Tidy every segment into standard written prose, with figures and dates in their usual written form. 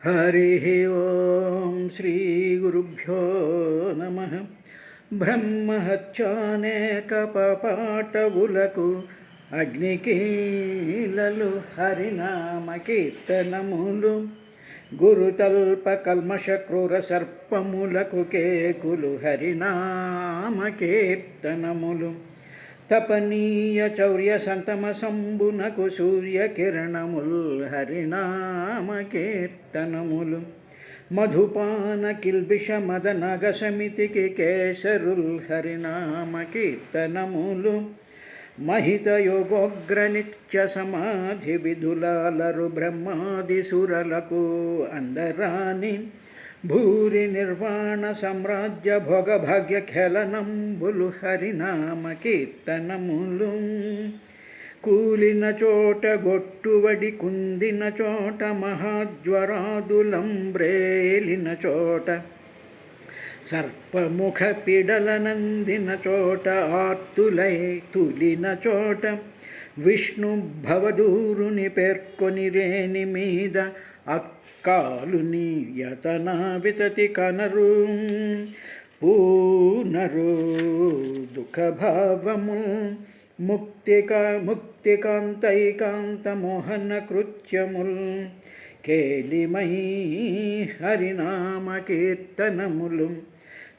हरिः ओं श्रीगुरुभ्यो नमः। ब्रह्महत्यानेकपाटवुలకు అగ్నికీలలు హరినామ కీర్తనములు గురుతల్ప కల్మష క్రూర సర్పములకు కేకులు హరినామ కీర్తనములు తపనీయ చౌర్య సంతమ సంబునకు సూర్యకిరణముల్ హరినామ కీర్తనములు మధుపాన కిల్బిష మదనగ సమితికి కేసరుల్ హరినామ కీర్తనములు మహిత యోగోగ్ర నిత్య సమాధి విధులాలరు బ్రహ్మాది సురలకు అందరాని భూరి నిర్వాణ సామ్రాజ్య భోగ భాగ్య ఖేళనంబులు హరినామ కీర్తనములు కూలిన చోట గొట్టువడి కుందిన చోట మహాజ్వరాదులంబ్రేలిన చోట సర్పముఖ పిడల నందిన చోట ఆర్తులై తులిన చోట విష్ణు భవదూరుని పేర్కొని రేని మీద అక్కాలుని యతన వితతి కనరు పూనరు దుఃఖభావము ముక్తికాంతైకాంత మోహన కృత్యముల్ కేలిమై హరినామ కీర్తనములు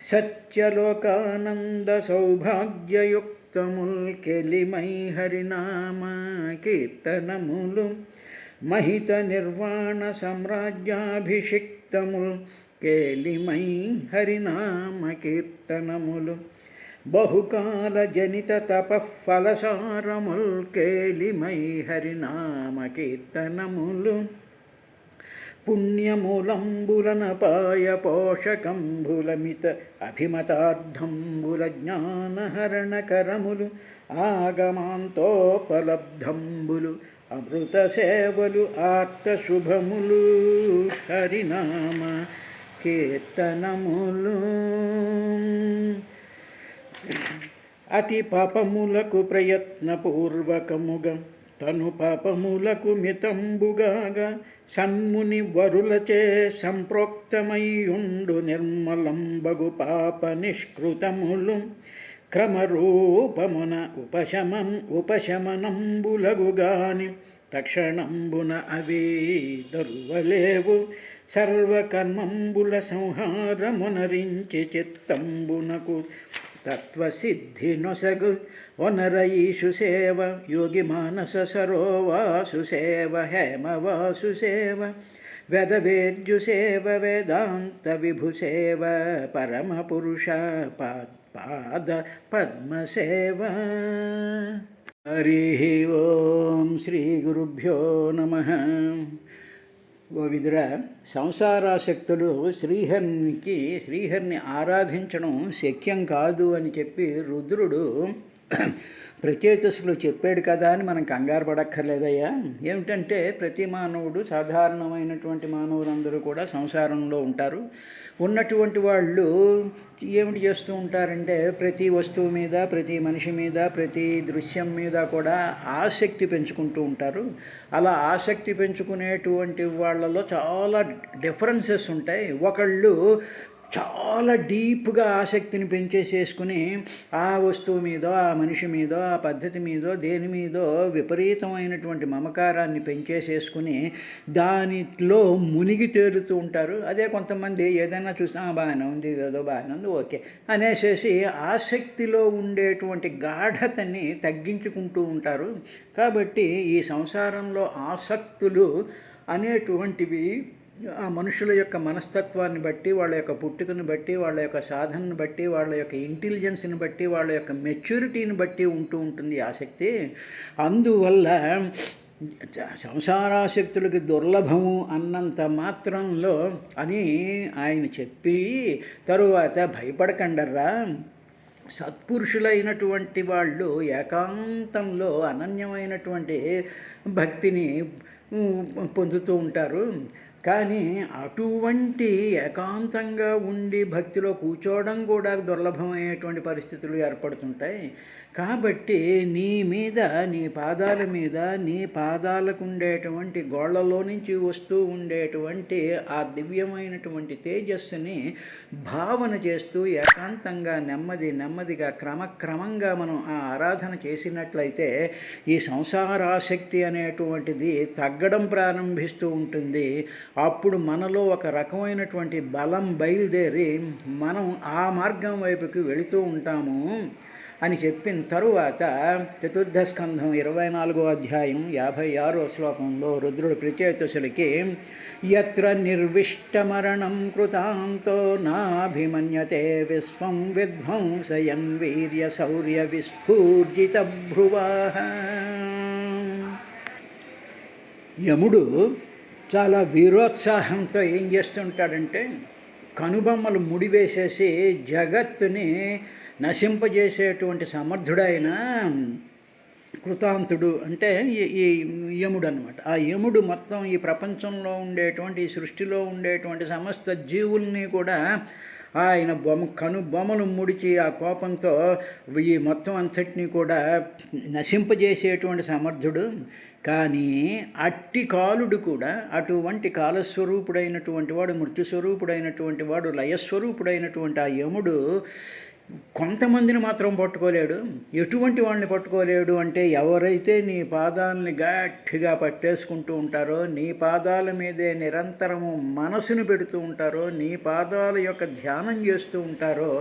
సత్యలోకానంద సౌభాగ్యయుక్తముల్ కేలిమై హరినామ కీర్తనములు మహిత నిర్వాణ సామ్రాజ్యాభిషిక్తముల్ కేలిమై హరినామ కీర్తనములు బహుకాల జనిత తపఫలసారముల్ కేలిమై హరినామ కీర్తనములు పుణ్యమూలంబులనపాయ పోషకంబులమిత అభిమతార్థంబుల జ్ఞానహరణకరములు ఆగమాంతోపలబ్ధంబులు అమృత సేవలు ఆర్త శుభములు హరినామ కీర్తనములు అతి పాపములకు ప్రయత్నపూర్వకముగా తను పాపములకు మితంబుగాగా సన్ముని వరులచే సంప్రోక్తమయ్యుండు నిర్మలంబగు పాప నిష్కృతములు క్రమరూపమున ఉపశమనంబులగుగాని తక్షణంబున అవి దొరువలేవు సర్వకర్మంబుల సంహారమునరించి చిత్తంబునకు తత్వసిద్ధి నొసగు వనరయీషు సేవ యోగి మానస సరోవాసు సేవ హేమవాసు సేవ వేదవేద్యు సేవ వేదాంత విభు సేవ పరమ పురుష పాద పద్మ సేవ. హరి ఓం శ్రీ గురుభ్యో నమః. ఓ విదుర, సంసారాసక్తులు శ్రీహరిని ఆరాధించడం శక్యం కాదు అని చెప్పి రుద్రుడు ప్రచేతసులు చెప్పాడు కదా అని మనం కంగారు పడక్కర్లేదయ్యా. ఏమిటంటే ప్రతి మానవుడు, సాధారణమైనటువంటి మానవులందరూ కూడా సంసారంలో ఉంటారు. ఉన్నటువంటి వాళ్ళు ఏమిటి చేస్తూ ఉంటారంటే ప్రతి వస్తువు మీద, ప్రతి మనిషి మీద, ప్రతి దృశ్యం మీద కూడా ఆసక్తి పెంచుకుంటూ ఉంటారు. అలా ఆసక్తి పెంచుకునేటువంటి వాళ్ళలో చాలా డిఫరెన్సెస్ ఉంటాయి. ఒకళ్ళు చాలా డీప్గా ఆసక్తిని పెంచేసేసుకుని ఆ వస్తువు మీదో, ఆ మనిషి మీదో, ఆ పద్ధతి మీదో, దేని మీదో విపరీతమైనటువంటి మమకారాన్ని పెంచేసేసుకుని దానిలో మునిగి తేలుతూ ఉంటారు. అదే కొంతమంది ఏదైనా చూసినా బాగానే ఉంది, ఏదో బాగానే ఉంది, ఓకే అనేసేసి ఆసక్తిలో ఉండేటువంటి గాఢతని తగ్గించుకుంటూ ఉంటారు. కాబట్టి ఈ సంసారంలో ఆసక్తులు అనేటువంటివి ఆ మనుషుల యొక్క మనస్తత్వాన్ని బట్టి, వాళ్ళ యొక్క పుట్టుకను బట్టి, వాళ్ళ యొక్క సాధనను బట్టి, వాళ్ళ యొక్క ఇంటెలిజెన్స్ని బట్టి, వాళ్ళ యొక్క మెచ్యూరిటీని బట్టి ఉంటూ ఉంటుంది ఆసక్తి. అందువల్ల సంసారాసక్తులకి దుర్లభము అన్నంత మాత్రంలో అని ఆయన చెప్పి తరువాత భయపడకండర్రా, సత్పురుషులైనటువంటి వాళ్ళు ఏకాంతంలో అనన్యమైనటువంటి భక్తిని పొందుతూ ఉంటారు. కానీ అటువంటి ఏకాంతంగా ఉండి భక్తిలో కూర్చోవడం కూడా దుర్లభమయ్యేటువంటి పరిస్థితులు ఏర్పడుతుంటాయి. కాబట్టి నీ మీద, నీ పాదాల మీద, నీ పాదాలకు ఉండేటువంటి గోళ్లలో నుంచి వస్తూ ఉండేటువంటి ఆ దివ్యమైనటువంటి తేజస్సుని భావన చేస్తూ ఏకాంతంగా నెమ్మదిగా క్రమక్రమంగా మనం ఆ ఆరాధన చేసినట్లయితే ఈ సంసారాసక్తి అనేటువంటిది తగ్గడం ప్రారంభిస్తూ ఉంటుంది. అప్పుడు మనలో ఒక రకమైనటువంటి బలం బయలుదేరి మనం ఆ మార్గం వైపుకి వెళుతూ ఉంటాము అని చెప్పిన తరువాత చతుర్థ స్కంధం 24వ అధ్యాయం 56వ శ్లోకంలో రుద్రుడు ప్రచేతసులకి యత్ర నిర్విష్టమరణం కృతాంతో నాభిమన్యతే విశ్వం విధ్వంసయన్ వీర్య శౌర్య విస్ఫూర్జిత భ్రువాః. యముడు చాలా వీరోత్సాహంతో ఏం చేస్తుంటాడంటే కనుబొమ్మలు ముడివేసేసి జగత్తుని నశింపజేసేటువంటి సమర్థుడైన కృతాంతుడు అంటే ఈ యముడు అనమాట. ఆ యముడు మొత్తం ఈ ప్రపంచంలో ఉండేటువంటి ఈ సృష్టిలో ఉండేటువంటి సమస్త జీవుల్ని కూడా ఆయన కనుబొమ్మలు ముడిచి ఆ కోపంతో ఈ మొత్తం అంతటినీ కూడా నశింపజేసేటువంటి సమర్థుడు. కానీ అట్టి కాలుడు కూడా, అటువంటి కాలస్వరూపుడైనటువంటి వాడు, మృత్యుస్వరూపుడైనటువంటి వాడు, లయస్వరూపుడైనటువంటి ఆ యముడు కొంతమందిని మాత్రం పట్టుకోలేడు. ఎటువంటి వాళ్ళని పట్టుకోలేడు అంటే ఎవరైతే నీ పాదాలని గట్టిగా పట్టేసుకుంటూ ఉంటారో, నీ పాదాల మీదే నిరంతరము మనసును పెడుతూ ఉంటారో, నీ పాదాల యొక్క ధ్యానం చేస్తూ ఉంటారో,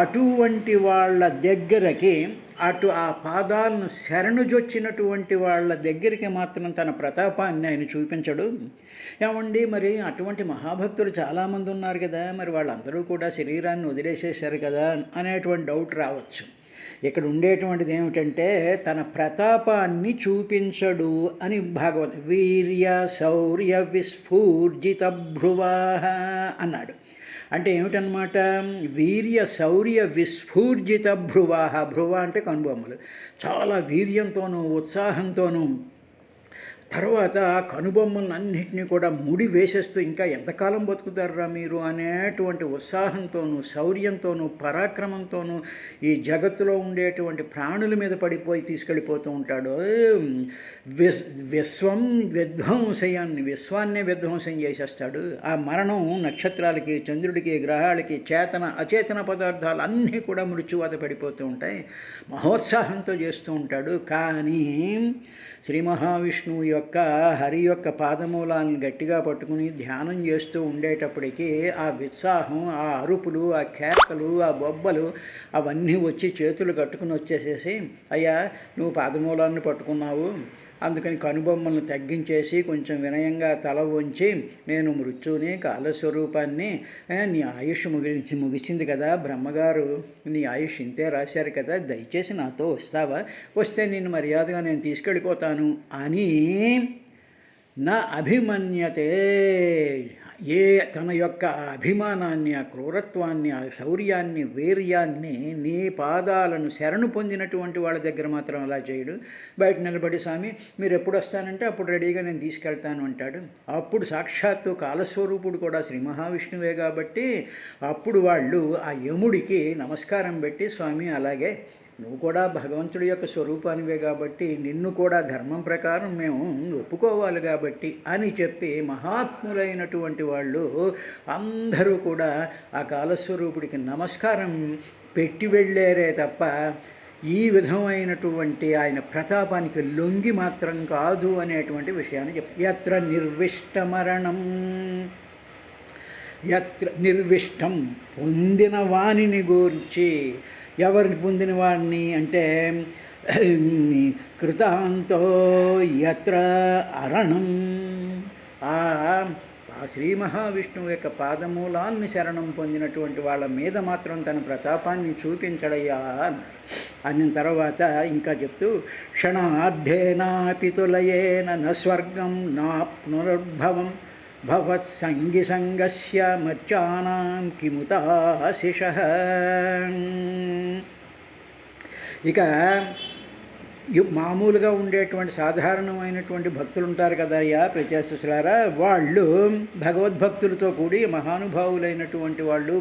అటువంటి వాళ్ళ దగ్గరకి, ఆ పాదాలను శరణుజొచ్చినటువంటి వాళ్ళ దగ్గరికి మాత్రం తన ప్రతాపాన్ని ఆయన చూపించడు. ఏమండి, మరి అటువంటి మహాభక్తులు చాలామంది ఉన్నారు కదా, మరి వాళ్ళందరూ కూడా శరీరాన్ని వదిలేసేశారు కదా అనేటువంటి డౌట్ రావచ్చు. ఇక్కడ ఉండేటువంటిది ఏమిటంటే తన ప్రతాపాన్ని చూపించడు అని భాగవతం వీర్య శౌర్య విస్ఫూర్జిత భ్రువాః అన్నాడు. అంటే ఏమిటన్నమాట? వీర్య శౌర్య విస్ఫూర్జిత భ్రువాః. భ్రువ అంటే కనుబొమ్మలు. చాలా వీర్యంతోనూ ఉత్సాహంతోనూ తర్వాత కనుబొమ్మలన్నింటినీ కూడా ముడి వేసేస్తూ ఇంకా ఎంతకాలం బతుకుతారా మీరు అనేటువంటి ఉత్సాహంతోనూ శౌర్యంతోనూ పరాక్రమంతోనూ ఈ జగత్తులో ఉండేటువంటి ప్రాణుల మీద పడిపోయి తీసుకెళ్ళిపోతూ ఉంటాడు. విశ్వాన్నే విధ్వంసం చేసేస్తాడు. ఆ మరణం నక్షత్రాలకి, చంద్రుడికి, గ్రహాలకి, చేతన అచేతన పదార్థాలు అన్నీ కూడా మృత్యువాత పడిపోతూ ఉంటాయి. మహోత్సాహంతో చేస్తూ ఉంటాడు. కానీ శ్రీ మహావిష్ణువు యొక్క హరి యొక్క పాదమూలాలను గట్టిగా పట్టుకుని ధ్యానం చేస్తూ ఉండేటప్పటికీ ఆ ఉత్సాహం, ఆ అరుపులు, ఆ కేకలు, ఆ బొబ్బలు అవన్నీ వచ్చి చేతులు కట్టుకుని వచ్చేసేసి, అయ్యా నువ్వు పాదమూలాన్ని పట్టుకున్నావు, అందుకని కనుబొమ్మలను తగ్గించేసి కొంచెం వినయంగా తల వంచి, నేను మృత్యుని, కాలస్వరూపాన్ని, నీ ఆయుష్ ముగిసింది కదా, బ్రహ్మగారు నీ ఆయుష్ ఇంతే రాశారు కదా, దయచేసి నాతో వస్తావా, వస్తే నేను మర్యాదగా నేను తీసుకెళ్ళిపోతాను అని నా అభిమన్యతే. తన యొక్క అభిమానాన్ని, ఆ క్రూరత్వాన్ని, ఆ శౌర్యాన్ని, వీర్యాన్ని నీ పాదాలను శరణు పొందినటువంటి వాళ్ళ దగ్గర మాత్రం అలా చేయడు. బయట నిలబడి స్వామి మీరు ఎప్పుడు వస్తానంటే అప్పుడు రెడీగా నేను తీసుకెళ్తాను అంటాడు. అప్పుడు సాక్షాత్తు కాలస్వరూపుడు కూడా శ్రీ మహావిష్ణువే కాబట్టి అప్పుడు వాళ్ళు ఆ యముడికి నమస్కారం పెట్టి, స్వామి అలాగే నువ్వు కూడా భగవంతుడి యొక్క స్వరూపానివే కాబట్టి నిన్ను కూడా ధర్మం ప్రకారం మేము ఒప్పుకోవాలి కాబట్టి అని చెప్పి మహాత్ములైనటువంటి వాళ్ళు అందరూ కూడా ఆ కాలస్వరూపుడికి నమస్కారం పెట్టి వెళ్ళారే తప్ప ఈ విధమైనటువంటి ఆయన ప్రతాపానికి లొంగి మాత్రం కాదు అనేటువంటి విషయాన్ని యత్ర నిర్విష్టమరణం, యత్ర నిర్విష్టం పొందిన వాణిని గూర్చి. ఎవరిని పొందిన వాడిని అంటే కృతాంతో యత్ర అరణం, ఆ శ్రీ మహావిష్ణువు యొక్క పాదమూలాన్ని శరణం పొందినటువంటి వాళ్ళ మీద మాత్రం తన ప్రతాపాన్ని చూపించడయ్యా అన్న తర్వాత ఇంకా చెప్తూ క్షణార్థేనాపి తులయేన న స్వర్గం నా పునరుద్భవం భవత్సంగిసంగస్య మర్చానాం కిముతాశిషః. ఇక మామూలుగా ఉండేటువంటి సాధారణమైనటువంటి భక్తులు ఉంటారు కదా అయ్యా ప్రత్యక్షులారా, వాళ్ళు భగవద్భక్తులతో కూడి మహానుభావులైనటువంటి వాళ్ళు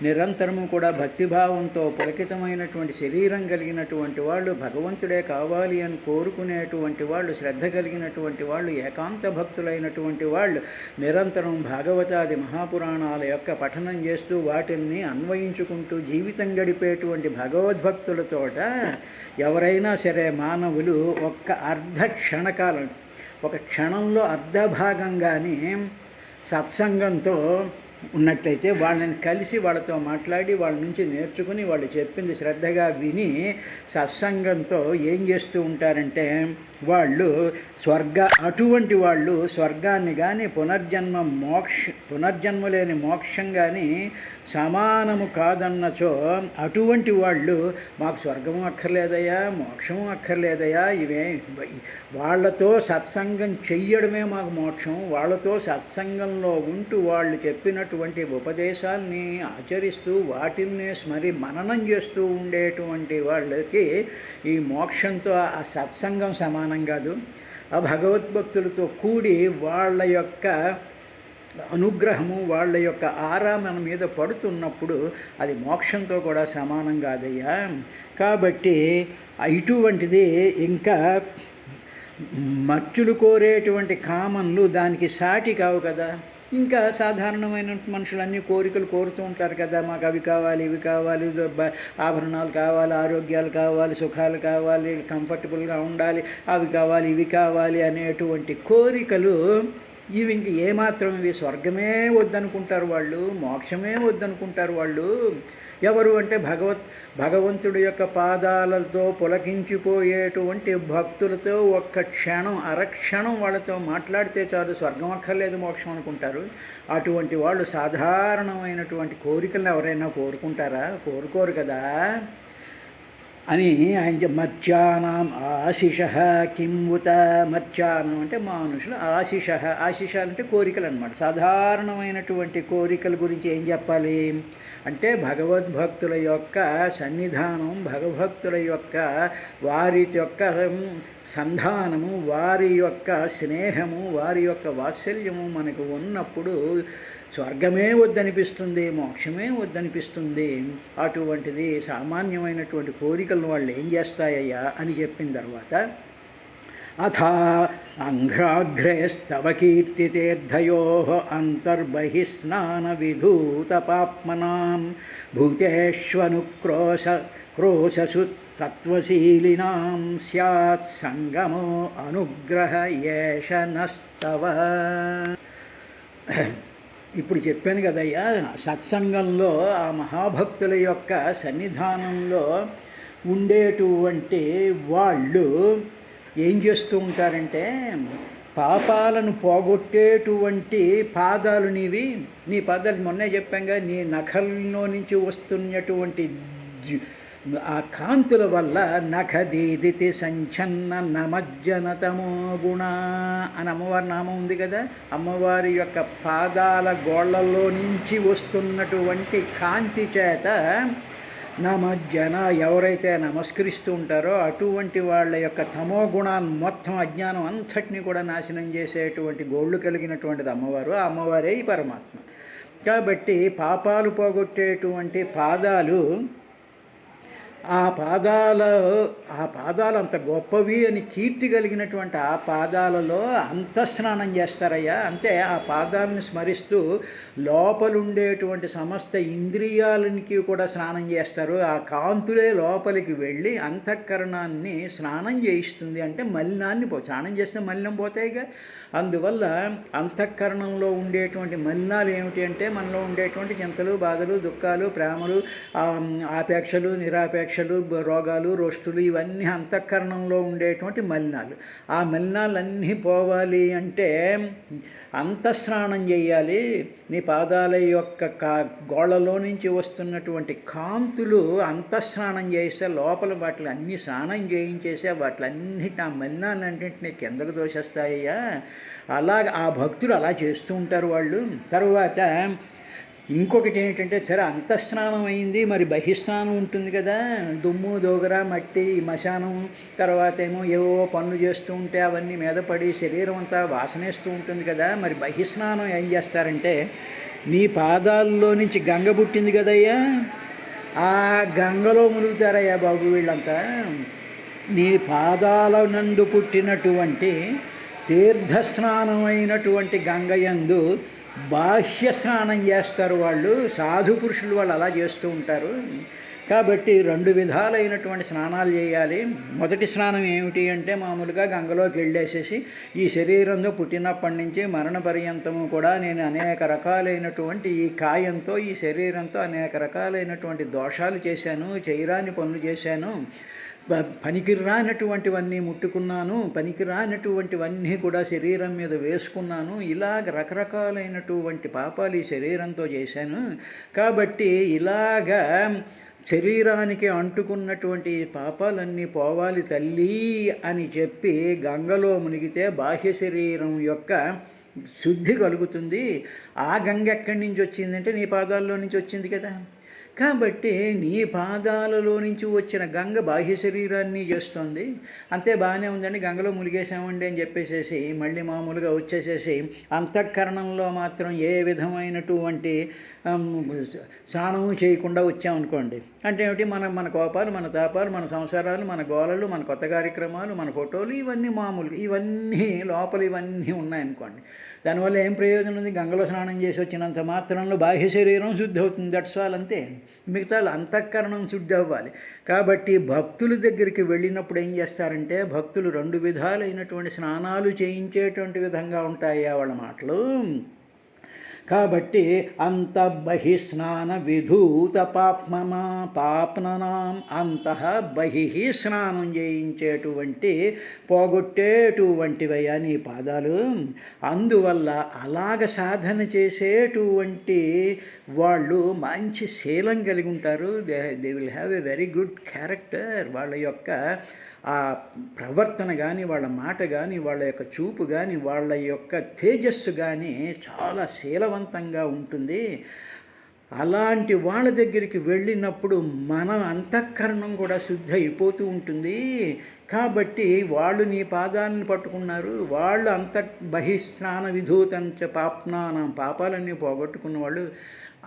నిరంతరము కూడా భక్తిభావంతో పులకితమైనటువంటి శరీరం కలిగినటువంటి వాళ్ళు, భగవంతుడే కావాలి అని కోరుకునేటువంటి వాళ్ళు, శ్రద్ధ కలిగినటువంటి వాళ్ళు, ఏకాంత భక్తులైనటువంటి వాళ్ళు నిరంతరం భాగవతాది మహాపురాణాల యొక్క పఠనం చేస్తూ వాటిని అన్వయించుకుంటూ జీవితం గడిపేటువంటి భగవద్భక్తులతోట ఎవరైనా సరే మానవులు ఒక్క అర్ధ క్షణకాలం, ఒక క్షణంలో అర్ధ భాగంగానే సత్సంగంతో ఉన్నట్టయితే వాళ్ళని కలిసి వాళ్ళతో మాట్లాడి వాళ్ళ నుంచి నేర్చుకుని వాళ్ళు చెప్పింది శ్రద్ధగా విని సత్సంగంతో ఏం చేస్తూ ఉంటారంటే వాళ్ళు అటువంటి వాళ్ళు స్వర్గాన్ని కానీ పునర్జన్మ లేని మోక్షం కానీ సమానము కాదన్నచో అటువంటి వాళ్ళు మాకు స్వర్గము అక్కర్లేదయ్యా, మోక్షము అక్కర్లేదయ్యా, వాళ్ళతో సత్సంగం చెయ్యడమే మాకు మోక్షం, వాళ్ళతో సత్సంగంలో ఉంటూ వాళ్ళు చెప్పినటువంటి ఉపదేశాన్ని ఆచరిస్తూ వాటిని మననం చేస్తూ ఉండేటువంటి వాళ్ళకి ఈ మోక్షంతో ఆ సత్సంగం సమానం కాదు. ఆ భగవద్భక్తులతో కూడి వాళ్ళ యొక్క అనుగ్రహము, వాళ్ళ యొక్క ఆరా మన మీద పడుతున్నప్పుడు అది మోక్షంతో కూడా సమానం కాదయ్యా. కాబట్టి ఇటువంటిది ఇంకా మచ్చులు కోరేటువంటి కామన్లు దానికి సాటి కావు కదా. ఇంకా సాధారణమైన మనుషులన్నీ కోరికలు కోరుతూ ఉంటారు కదా, మాకు అవి కావాలి, ఇవి కావాలి, ఆభరణాలు కావాలి, ఆరోగ్యాలు కావాలి, సుఖాలు కావాలి, కంఫర్టబుల్గా ఉండాలి, అవి కావాలి, ఇవి కావాలి అనేటువంటి కోరికలు ఇవి ఇంక ఏమాత్రం ఇవి స్వర్గమే వద్దనుకుంటారు వాళ్ళు, మోక్షమే వద్దనుకుంటారు వాళ్ళు. ఎవరు అంటే భగవంతుడి యొక్క పాదాలతో పులకించిపోయేటువంటి భక్తులతో ఒక్క క్షణం అరక్షణం వాళ్ళతో మాట్లాడితే చాలు, స్వర్గం అక్కర్లేదు మోక్షం అనుకుంటారు. అటువంటి వాళ్ళు సాధారణమైనటువంటి కోరికలను ఎవరైనా కోరుకుంటారా? కోరుకోరు కదా అని ఆయన మర్త్యానాం ఆశిష కింవుత. మర్త్యానం అంటే మానుషులు, ఆశిష అంటే కోరికలు అన్నమాట. సాధారణమైనటువంటి కోరికల గురించి ఏం చెప్పాలి అంటే భగవద్భక్తుల యొక్క సన్నిధానం, భగవద్భక్తుల యొక్క వారి యొక్క సంధానము, వారి యొక్క స్నేహము, వారి యొక్క వాత్సల్యము మనకు ఉన్నప్పుడు స్వర్గమే వద్దనిపిస్తుంది, మోక్షమే వద్దనిపిస్తుంది. అటువంటిది సామాన్యమైనటువంటి కోరికలను వాళ్ళు ఏం చేస్తాయ్యా అని చెప్పిన తర్వాత అథా అంఘ్రాఘ్రేస్తవ కీర్తితీర్థయో అంతర్బహిస్నాన విధూత పాప్మనాం భూతేష్వనుక్రోశసు సత్వశీలినాం స్యాత్ సంగమో అనుగ్రహ ఏష నస్తవ. ఇప్పుడు చెప్పాను కదయ్యా, సత్సంగంలో ఆ మహాభక్తుల యొక్క సన్నిధానంలో ఉండేటువంటి వాళ్ళు ఏం చేస్తూ ఉంటారంటే పాపాలను పోగొట్టేటువంటి పాదాలు నీ పాదాలు మొన్నే చెప్పాంగా, నీ నఖల్లో నుంచి వస్తున్నటువంటి ఆ కాంతుల వల్ల నఖదీదితి సంచన్న నమజ్జనతమో గుణ అని అమ్మవారి నామం ఉంది కదా. అమ్మవారి యొక్క పాదాల గోళ్లలో నుంచి వస్తున్నటువంటి కాంతి చేత నమజ్జన ఎవరైతే నమస్కరిస్తూ ఉంటారో అటువంటి వాళ్ళ యొక్క తమో గుణాన్ని మొత్తం అజ్ఞానం అంతటినీ కూడా నాశనం చేసేటువంటి గోళ్ళు కలిగినటువంటిది అమ్మవారు. ఆ అమ్మవారే ఈ పరమాత్మ. కాబట్టి పాపాలు పోగొట్టేటువంటి పాదాలు, ఆ పాదాలు అంత గొప్పవి అని కీర్తి కలిగినటువంటి ఆ పాదాలలో అంతఃస్నానం చేస్తారయ్యా. అంటే ఆ పాదాలను స్మరిస్తూ లోపలుండేటువంటి సమస్త ఇంద్రియాలకి కూడా స్నానం చేస్తారు. ఆ కాంతులే లోపలికి వెళ్ళి అంతఃకరణాన్ని స్నానం చేయిస్తుంది. అంటే మలినాన్ని స్నానం చేస్తే మలినం పోతాయిగా. అందువల్ల అంతఃకరణంలో ఉండేటువంటి మలినాలు ఏమిటి అంటే మనలో ఉండేటువంటి చింతలు, బాధలు, దుఃఖాలు, ప్రేమలు, ఆపేక్షలు, నిరాపేక్షలు, రోగాలు, రోష్టులు, ఇవన్నీ అంతఃకరణంలో ఉండేటువంటి మలినాలు. ఆ మలినాలన్నీ పోవాలి అంటే అంతఃస్నానం చేయాలి. నీ పాదాల యొక్క గోళ్లలో నుంచి వస్తున్నటువంటి కాంతులు అంతఃస్నానం చేస్తే లోపల వాటిని అన్ని స్నానం చేయించేసే వాటిలన్నిటి ఆ మలినాలన్నింటినీ కిందకు దోషేస్తాయ్యా. అలాగ ఆ భక్తులు అలా చేస్తూ ఉంటారు వాళ్ళు. తర్వాత ఇంకొకటి ఏంటంటే సరే అంతఃస్నానం అయింది, మరి బహిస్నానం ఉంటుంది కదా, దుమ్ము దోగర మట్టి మశానం, తర్వాత ఏమో ఏవో పనులు చేస్తూ ఉంటే అవన్నీ మీద పడి శరీరం అంతా వాసనేస్తూ ఉంటుంది కదా, మరి బహిస్నానం ఏం చేస్తారంటే నీ పాదాల్లో నుంచి గంగ పుట్టింది కదయ్యా, ఆ గంగలో మునుగుతారయ్యా బాబు వీళ్ళంతా. నీ పాదాల నందు పుట్టినటువంటి తీర్థస్నానమైనటువంటి గంగయందు బాహ్య స్నానం చేస్తారు వాళ్ళు, సాధు పురుషులు వాళ్ళు అలా చేస్తూ ఉంటారు. కాబట్టి రెండు విధాలైనటువంటి స్నానాలు చేయాలి. మొదటి స్నానం ఏమిటి అంటే మామూలుగా గంగలోకి వెళ్ళేసేసి ఈ శరీరంలో పుట్టినప్పటి నుంచి మరణ పర్యంతము కూడా నేను అనేక రకాలైనటువంటి ఈ కాయంతో ఈ శరీరంతో అనేక రకాలైనటువంటి దోషాలు చేశాను, చేయరాని పనులు చేశాను, పనికిరానటువంటివన్నీ ముట్టుకున్నాను, పనికిరానటువంటివన్నీ కూడా శరీరం మీద వేసుకున్నాను, ఇలాగ రకరకాలైనటువంటి పాపాలు ఈ శరీరంతో చేశాను. కాబట్టి ఇలాగా శరీరానికి అంటుకున్నటువంటి పాపాలన్నీ పోవాలి తల్లి అని చెప్పి గంగలో మునిగితే బాహ్య శరీరం యొక్క శుద్ధి కలుగుతుంది. ఆ గంగ ఎక్కడి నుంచి వచ్చిందంటే నీ పాదాల్లో నుంచి వచ్చింది కదా. కాబట్టి నీ పాదాలలో నుంచి వచ్చిన గంగ బాహ్య శరీరాన్ని చేస్తుంది. అంతే బాగానే ఉందండి, గంగలో మునిగేసామండి అని చెప్పేసేసి మళ్ళీ మామూలుగా వచ్చేసేసి అంతఃకరణంలో మాత్రం ఏ విధమైనటువంటి స్నానము చేయకుండా వచ్చామనుకోండి అంటే ఏమిటి, మన కోపాలు, మన తాపాలు, మన సంసారాలు, మన గోలలు, మన కొత్త కార్యక్రమాలు, మన ఫోటోలు, ఇవన్నీ మామూలుగా ఇవన్నీ లోపల ఇవన్నీ ఉన్నాయనుకోండి. దానివల్ల ఏం ప్రయోజనం ఉంది? గంగలో స్నానం చేసి వచ్చినంత మాత్రంలో బాహ్య శరీరం శుద్ధి అవుతుంది, దట్స్ ఆల్, అంతే. మిగతా అంతఃకరణం శుద్ధి అవ్వాలి. కాబట్టి భక్తుల దగ్గరికి వెళ్ళినప్పుడు ఏం చేస్తారంటే భక్తులు రెండు విధాలైనటువంటి స్నానాలు చేయించేటువంటి విధంగా ఉంటాయి వాళ్ళ మాటలు. కాబట్టి అంత బహిస్నాన విధూత పాప్ననాం అంతః బహిః స్నానం చేయించేటువంటి పోగొట్టేటువంటివయ్యా నీ పాదాలు. అందువల్ల అలాగ సాధన చేసేటువంటి వాళ్ళు మంచి శీలం కలిగి ఉంటారు. They will have a very good character. వాళ్ళ యొక్క ఆ ప్రవర్తన కానీ, వాళ్ళ మాట కానీ, వాళ్ళ యొక్క చూపు కానీ, వాళ్ళ యొక్క తేజస్సు కానీ చాలా శీలవంతంగా ఉంటుంది. అలాంటి వాళ్ళ దగ్గరికి వెళ్ళినప్పుడు మన అంతఃకరణం కూడా శుద్ధి అయిపోతూ ఉంటుంది. కాబట్టి వాళ్ళు నీ పాదాలను పట్టుకున్నారు, వాళ్ళు బహిస్నాన విధూతంచ పాప్నానం పాపాలన్నీ పోగొట్టుకున్న వాళ్ళు.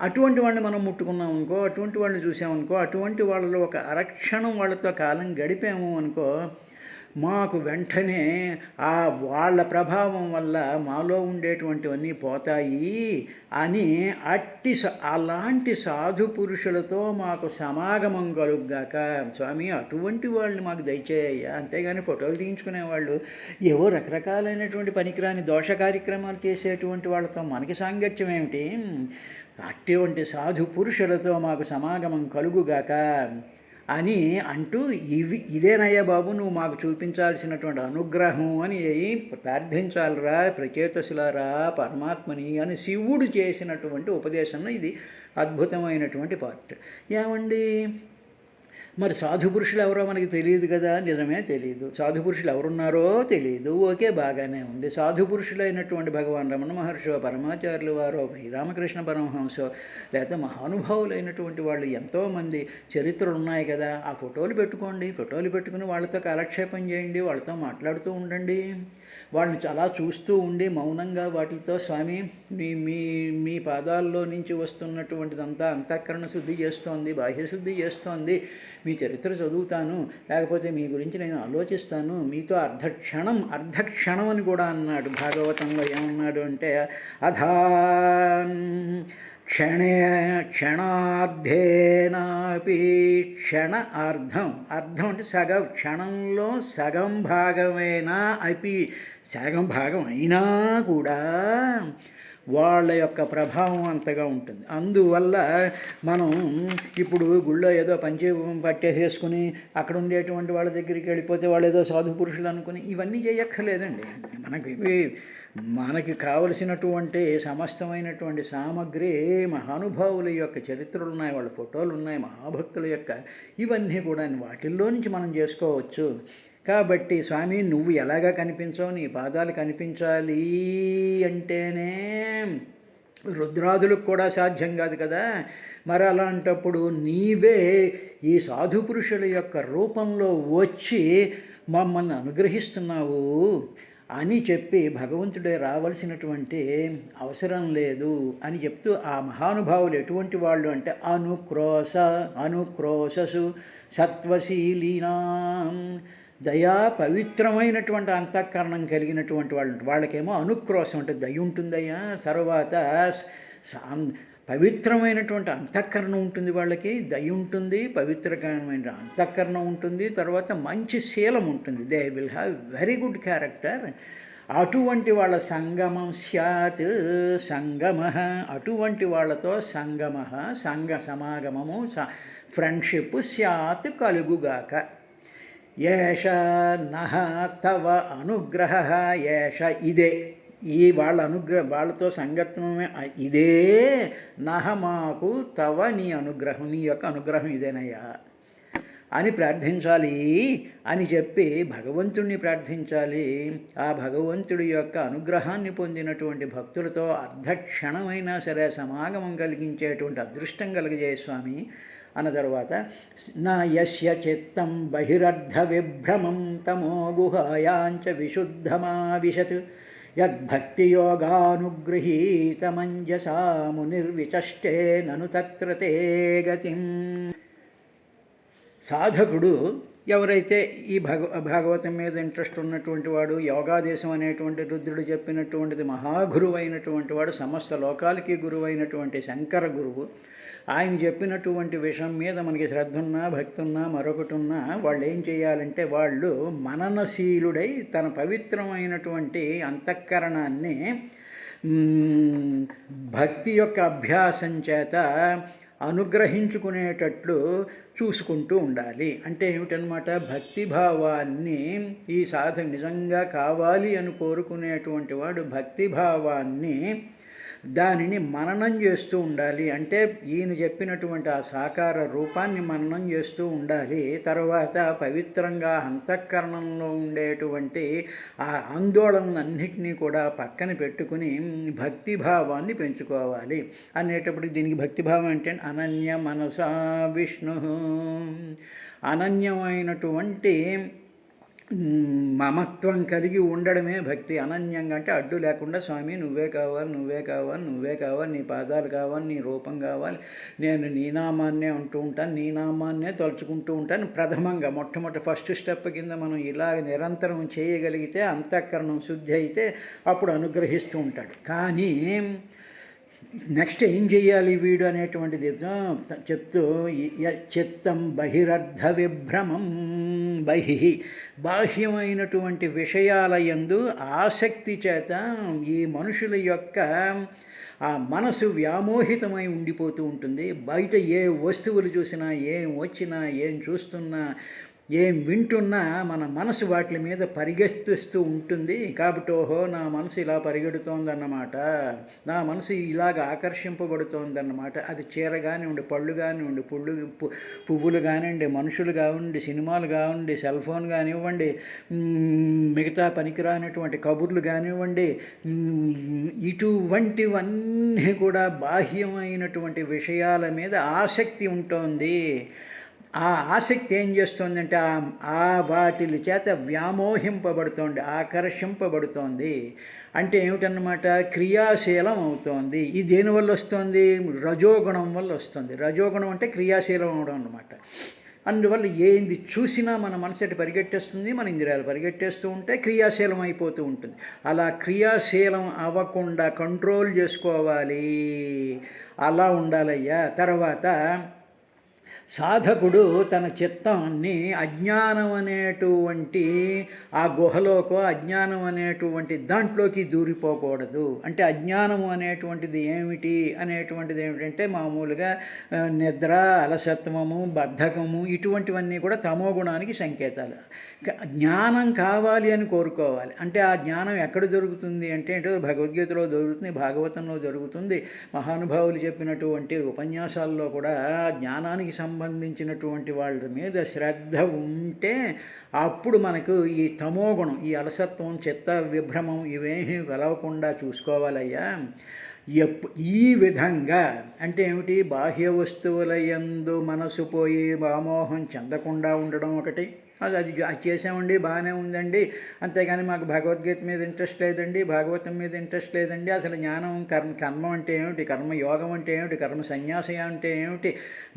అటువంటి వాళ్ళని మనం ముట్టుకున్నాం అనుకో, అటువంటి వాళ్ళని చూసామనుకో, అటువంటి వాళ్ళలో ఒక అరక్షణం వాళ్ళతో కాలం గడిపాము అనుకో, మాకు వెంటనే ఆ వాళ్ళ ప్రభావం వల్ల మాలో ఉండేటువంటివన్నీ పోతాయి అని అలాంటి సాధు పురుషులతో మాకు సమాగమం కలుగ్గాక స్వామి, అటువంటి వాళ్ళని మాకు దయచేయ్యా. అంతేగాని ఫోటోలు తీయించుకునేవాళ్ళు, ఏవో రకరకాలైనటువంటి పనికిరాని దోష కార్యక్రమాలు చేసేటువంటి వాళ్ళతో మనకి సాంగత్యం ఏమిటి? అటువంటి సాధు పురుషులతో మాకు సమాగమం కలుగుగాక అని అంటూ ఇదేనయ్యా బాబు నువ్వు మాకు చూపించాల్సినటువంటి అనుగ్రహం అని ప్రార్థించాలరా ప్రచేతసులారా పరమాత్మని అని శివుడు చేసినటువంటి ఉపదేశంలో ఇది అద్భుతమైనటువంటి పార్ట్. ఏమండి మరి సాధు పురుషులు ఎవరో మనకి తెలియదు కదా. నిజమే, తెలియదు. సాధు పురుషులు ఎవరున్నారో తెలియదు. ఓకే, బాగానే ఉంది. సాధు పురుషులైనటువంటి భగవాన్ రమణ మహర్షో, పరమాచార్యులు వారో, రామకృష్ణ పరమహంసో, లేకపోతే మహానుభావులైనటువంటి వాళ్ళు ఎంతోమంది చరిత్రలు ఉన్నాయి కదా. ఆ ఫోటోలు పెట్టుకోండి, ఫోటోలు పెట్టుకుని వాళ్ళతో కాలక్షేపం చేయండి, వాళ్ళతో మాట్లాడుతూ ఉండండి. వాళ్ళని చాలా చూస్తూ ఉండి మౌనంగా వాటితో స్వామి మీ పాదాల్లో నుంచి వస్తున్నటువంటిదంతా అంతఃకరణ శుద్ధి చేస్తోంది, బాహ్య శుద్ధి చేస్తోంది, మీ చరిత్ర చదువుతాను, లేకపోతే మీ గురించి నేను ఆలోచిస్తాను, మీతో అర్ధక్షణం అని కూడా అన్నాడు భాగవతంలో. ఏమన్నాడు అంటే అధా క్షణార్ధేనాపి అర్థం అంటే క్షణంలో సగం భాగమైనా సగం భాగం అయినా కూడా వాళ్ళ యొక్క ప్రభావం అంతగా ఉంటుంది. అందువల్ల మనం ఇప్పుడు గుళ్ళో ఏదో పంచి పట్టేసేసుకుని అక్కడ ఉండేటువంటి వాళ్ళ దగ్గరికి వెళ్ళిపోతే వాళ్ళు ఏదో సాధు పురుషులు అనుకుని ఇవన్నీ చేయక్కర్లేదండి. మనకి కావలసినటువంటి సమస్తమైనటువంటి సామగ్రి మహానుభావుల యొక్క చరిత్రలు ఉన్నాయి, వాళ్ళ ఫోటోలు ఉన్నాయి, మహాభక్తుల యొక్క ఇవన్నీ కూడా వాటిల్లో నుంచి మనం చేసుకోవచ్చు. కాబట్టి స్వామి నువ్వు ఎలాగా కనిపించావు, నీ పాదాలు కనిపించాలి అంటేనే రుద్రాదులకు కూడా సాధ్యం కాదు కదా. మరి అలాంటప్పుడు నీవే ఈ సాధు పురుషుల యొక్క రూపంలో వచ్చి మమ్మల్ని అనుగ్రహిస్తున్నావు అని చెప్పి భగవంతుడే రావలసినటువంటి అవసరం లేదు అని చెప్తూ, ఆ మహానుభావులు ఎటువంటి వాళ్ళు అంటే అనుక్రోశసు సత్వశీలీనాం, దయా పవిత్రమైనటువంటి అంతఃకరణం కలిగినటువంటి వాళ్ళు. వాళ్ళకేమో అనుక్రోశం అంటే దయ ఉంటుందయ్యా, తర్వాత పవిత్రమైనటువంటి అంతఃకరణం ఉంటుంది, వాళ్ళకి దయ ఉంటుంది, పవిత్రమైన అంతఃకరణం ఉంటుంది, తర్వాత మంచి శీలం ఉంటుంది. They will have very good character. అటువంటి వాళ్ళ సంగమం స్యాత్, సంగమ, అటువంటి వాళ్ళతో సమాగమము ఫ్రెండ్షిప్ స్యాత్ కలుగుగాక. ఏష నహ తవ అనుగ్రహ, ఏష ఇదే, ఈ వాళ్ళతో సంగత్వమే ఇదే, నహ మాకు తవ నీ అనుగ్రహం, నీ యొక్క అనుగ్రహం ఇదేనయ్యా అని ప్రార్థించాలి అని చెప్పి భగవంతుడిని ప్రార్థించాలి. ఆ భగవంతుడి యొక్క అనుగ్రహాన్ని పొందినటువంటి భక్తులతో అర్ధక్షణమైనా సరే సమాగమం కలిగించేటువంటి అదృష్టం కలిగజేయ స్వామి అన్న తర్వాత, నా యస్య చిత్తం బహిరర్ధ విభ్రమం తమో గుహాయాంచ విశుద్ధమావిశత్ యద్భక్తియోగానుగృహీతమంజసా మునిర్విచష్టే నను తత్ర తే గతిం. సాధకుడు ఎవరైతే ఈ భాగవతం మీద ఇంట్రెస్ట్ ఉన్నటువంటి వాడు, యోగాదేశం అనేటువంటి రుద్రుడు చెప్పినటువంటిది మహాగురువైనటువంటి వాడు, సమస్త లోకాలకి గురువైనటువంటి శంకర గురువు, ఆయన చెప్పినటువంటి విషయం మీద మనకి శ్రద్ధ ఉన్నా భక్తి ఉన్నా మరొకటి ఉన్నా వాళ్ళు ఏం చేయాలంటే, వాళ్ళు మననశీలుడై తన పవిత్రమైనటువంటి అంతఃకరణాన్ని భక్తి యొక్క అభ్యాసం చేత అనుగ్రహించుకునేటట్లు చూసుకుంటూ ఉండాలి. అంటే ఏమిటనమాట, భక్తిభావాన్ని ఈ సాధన నిజంగా కావాలి అని కోరుకునేటువంటి వాడు భక్తిభావాన్ని దానిని మననం చేస్తూ ఉండాలి. అంటే ఈయన చెప్పినటువంటి ఆ సాకార రూపాన్ని మననం చేస్తూ ఉండాలి. తర్వాత పవిత్రంగా అంతఃకరణంలో ఉండేటువంటి ఆ ఆందోళనలన్నింటినీ కూడా పక్కన పెట్టుకుని భక్తిభావాన్ని పెంచుకోవాలి. అనేటప్పుడు దీనికి భక్తిభావం అంటే అనన్య మనసా విష్ణు, అనన్యమైనటువంటి మమత్వం కలిగి ఉండడమే భక్తి. అనన్యంగా అంటే అడ్డు లేకుండా, స్వామి నువ్వే కావాలి, నువ్వే కావాలి, నువ్వే కావాలి, నీ పాదాలు కావాలి, నీ రూపం కావాలి, నేను నీ నామాన్నే అంటూ ఉంటాను, నీ నామాన్నే తలుచుకుంటూ ఉంటాను. ప్రథమంగా మొట్టమొదటి ఫస్ట్ స్టెప్ కింద మనం ఇలా నిరంతరం చేయగలిగితే, అంతఃకరణం శుద్ధి అయితే అప్పుడు అనుగ్రహిస్తూ ఉంటాడు. కానీ నెక్స్ట్ ఏం చేయాలి వీడు అనేటువంటిది చెప్తూ, చిత్తం బహిరర్ధ విభ్రమం, బాహ్యమైనటువంటి విషయాల యందు ఆసక్తి చేత ఈ మనుషుల యొక్క ఆ మనసు వ్యామోహితమై ఉండిపోతూ ఉంటుంది. బయట ఏ వస్తువులు చూసినా, ఏం వచ్చినా, ఏం చూస్తున్నా, ఏం వింటున్నా మన మనసు వాటి మీద పరిగెత్తిస్తూ ఉంటుంది. కాబట్టి ఓహో నా మనసు ఇలా పరిగెడుతోందన్నమాట, నా మనసు ఇలాగ ఆకర్షింపబడుతోందన్నమాట. అది చీర కానివ్వండి, పళ్ళు కానివ్వండి, పువ్వులు కానివ్వండి, మనుషులు కానివ్వండి, సినిమాలు కానివ్వండి, సెల్ ఫోన్ కానివ్వండి, మిగతా పనికిరానటువంటి కబుర్లు కానివ్వండి, ఇటువంటివన్నీ కూడా బాహ్యమైనటువంటి విషయాల మీద ఆసక్తి ఉంటుంది. ఆ ఆసక్తి ఏం చేస్తుందంటే ఆ వాటిల చేత వ్యామోహింపబడుతోంది, ఆకర్షింపబడుతోంది. అంటే ఏమిటన్నమాట, క్రియాశీలం అవుతోంది. ఇది దేనివల్ల వస్తుంది, రజోగుణం వల్ల వస్తుంది. రజోగుణం అంటే క్రియాశీలం అవడం అన్నమాట. అందువల్ల ఏంది చూసినా మన మనసు పరిగెట్టేస్తుంది, మన ఇంద్రియాలు పరిగెట్టేస్తూ ఉంటే క్రియాశీలం అయిపోతూ ఉంటుంది. అలా క్రియాశీలం అవ్వకుండా కంట్రోల్ చేసుకోవాలి, అలా ఉండాలయ్యా. తర్వాత సాధకుడు తన చిత్తాన్ని అజ్ఞానం అనేటువంటి ఆ గుహలోకో, అజ్ఞానం అనేటువంటి దాంట్లోకి దూరిపోకూడదు. అంటే అజ్ఞానము అనేటువంటిది ఏమిటి అనేటువంటిది ఏమిటంటే మామూలుగా నిద్ర, అలసత్వము, బద్ధకము, ఇటువంటివన్నీ కూడా తమో గుణానికి సంకేతాలు. జ్ఞానం కావాలి అని కోరుకోవాలి. అంటే ఆ జ్ఞానం ఎక్కడ దొరుకుతుంది అంటే భగవద్గీతలో దొరుకుతుంది, భాగవతంలో దొరుకుతుంది, మహానుభావులు చెప్పినటువంటి ఉపన్యాసాల్లో కూడా జ్ఞానానికి సంబంధించినటువంటి వాళ్ళ మీద శ్రద్ధ ఉంటే అప్పుడు మనకు ఈ తమోగుణం, ఈ అలసత్వం, చిత్త విభ్రమం ఇవేమీ కలవకుండా చూసుకోవాలయ్యా. ఈ విధంగా అంటే ఏమిటి, బాహ్య వస్తువుల యందు మనసు పోయి వ్యామోహం చెందకుండా ఉండడం ఒకటి. అది చేసామండి, బాగానే ఉందండి, అంతేగాని మాకు భగవద్గీత మీద ఇంట్రెస్ట్ లేదండి, భాగవతం మీద ఇంట్రెస్ట్ లేదండి, అసలు జ్ఞానం కర్మ అంటే ఏమిటి, కర్మ యోగం అంటే ఏమిటి, కర్మ సన్యాసం అంటే ఏమిటి,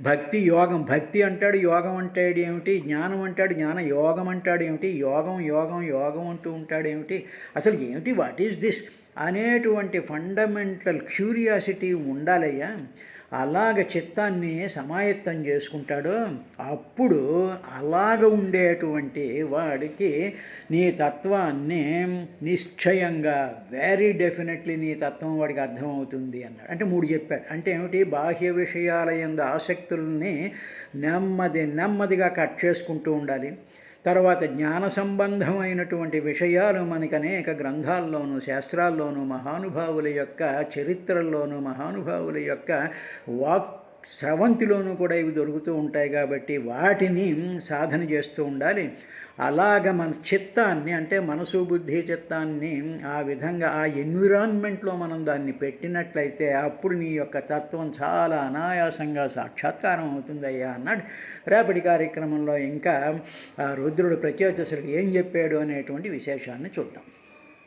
భక్తి యోగం, భక్తి అంటాడు యోగం అంటాడు ఏమిటి, జ్ఞానం అంటాడు జ్ఞాన యోగం అంటాడు ఏమిటి, యోగం యోగం యోగం అంటూ ఉంటాడు ఏమిటి, అసలు ఏమిటి, వాట్ ఈస్ దిస్ అనేటువంటి ఫండమెంటల్ క్యూరియాసిటీ ఉండాలయ్యా. అలాగ చిత్తాన్ని సమాయత్తం చేసుకుంటాడో అప్పుడు అలాగ ఉండేటువంటి వాడికి నీ తత్వాన్ని నిశ్చయంగా వెరీ డెఫినెట్లీ నీ తత్వం వాడికి అర్థమవుతుంది అన్నాడు. అంటే 3 చెప్పాడు. అంటే ఏమిటి, బాహ్య విషయాల యందు ఆసక్తుల్ని నెమ్మదిగా కట్ చేసుకుంటూ ఉండాలి. తర్వాత జ్ఞాన సంబంధమైనటువంటి విషయాలు మనకి అనేక గ్రంథాల్లోనూ శాస్త్రాల్లోనూ మహానుభావుల యొక్క చరిత్రల్లోనూ మహానుభావుల యొక్క స్రవంతిలోనూ కూడా ఇవి దొరుకుతూ ఉంటాయి కాబట్టి వాటిని సాధన చేస్తూ ఉండాలి. అలాగ మన చిత్తాన్ని అంటే మనసు బుద్ధి చిత్తాన్ని ఆ విధంగా ఆ ఎన్విరాన్మెంట్లో మనం దాన్ని పెట్టినట్లయితే అప్పుడు నీ యొక్క తత్వం చాలా అనాయాసంగా సాక్షాత్కారం అవుతుందయ్యా అన్నాడు. రేపటి కార్యక్రమంలో ఇంకా రుద్రుడు ప్రత్యేకతలు ఏం చెప్పాడు అనేటువంటి విశేషాన్ని చూద్దాం.